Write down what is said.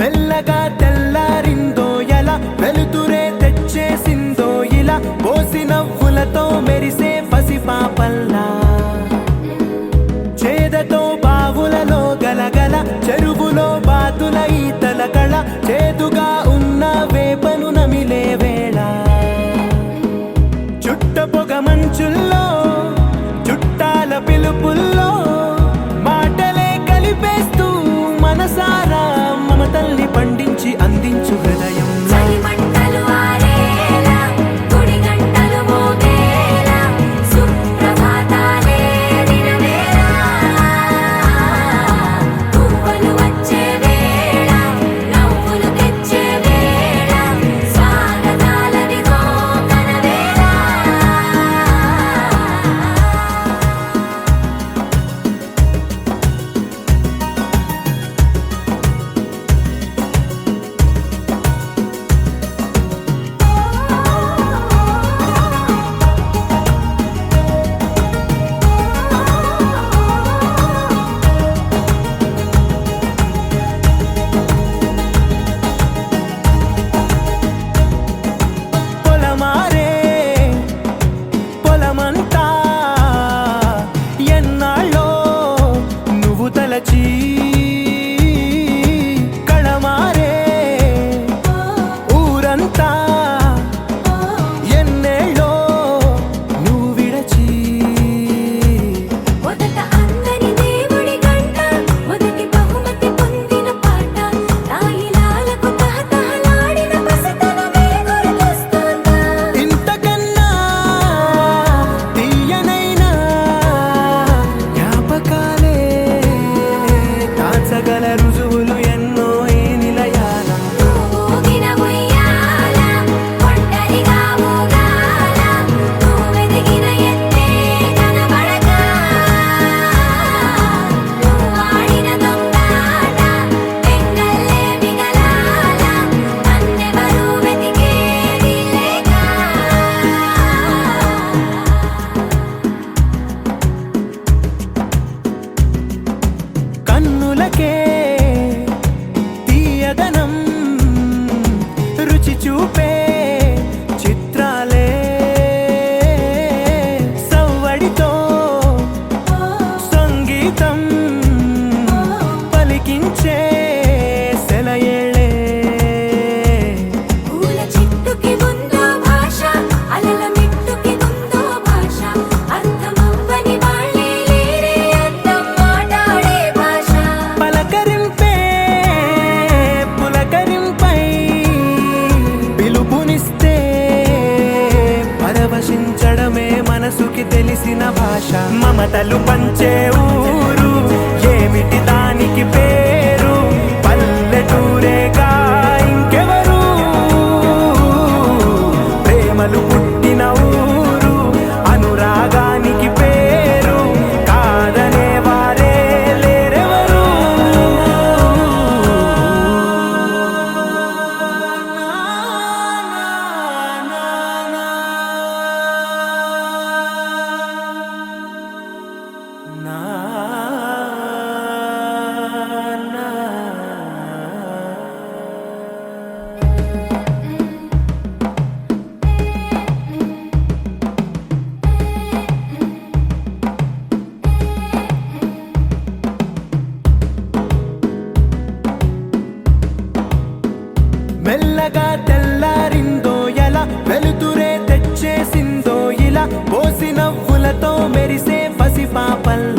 మెల్లగా తెల్లారిందో ఎలా వెలుతురే తెచ్చేసిందో ఇలా పోసి నవ్వులతో మెరిసే పసిపాపల్లా చేదతో బావులలో గలగల చెరువులో బాతుల ఈతల కళ చేదుగా ఉన్న వేపను నమిలే వేళ చుట్ట పొగ మంచుల్లో చుట్టాల పిలుపుల్లో మాటలే కలిపేస్తూ మనసారా మమతల్ని పండించి అందించు హృదయం కళమారే ఊరంతా ఎన్నేళ్ళో నువ్వు విడచి మొదట అందని దేవుడి గంట మొదటి బహుమతి పొందిన పాట తాయిలాలకు తహతహలాడిన పసితనమే గుర్తొస్తుందా ఇంతకన్నా తీయనైనా జ్ఞాపకాలే దాచగల రుజువులు ఎన్నో ఈ నిలయాల ఊగిన ఉయ్యాల ఒంటరిగా ఊగాల నువ్వెదిగిన ఎత్తే కనబడక నువ్వాడిన దొంగాట పెంగల్లే మిగలాల నన్నెవరూ వెతికేది లేక కన్నులకే తీయదనం రుచి చూపే చిత్రాలే సవ్వడితో సంగీతం పలికించే సెలయేళే పూల చిట్టుకి ఉందో భాష అలల మిట్టుకి ఉందో భాష అర్థమవ్వని వాళ్ళే లేరే అర్థం మాట్లాడే భాష పలకరింపే పులకరింపై పిలుపునిస్తే పరవశించడమే మనసుకి తెలిసిన భాష మమతలు పంచే ఊరు ఏమిటి దానికి పేరు పల్లెటూరేగా ఇంకెవరు ప్రేమలు పుట్టిన ఊరు అనురాగానికి పేరు కాదనే వారే లేరెవరు మెల్లగా తెల్లారిందో ఎలా వెలుతురే తెచ్చేసిందో ఇలా పోసి నవ్వులతో మెరిసే పసిపాపల్లా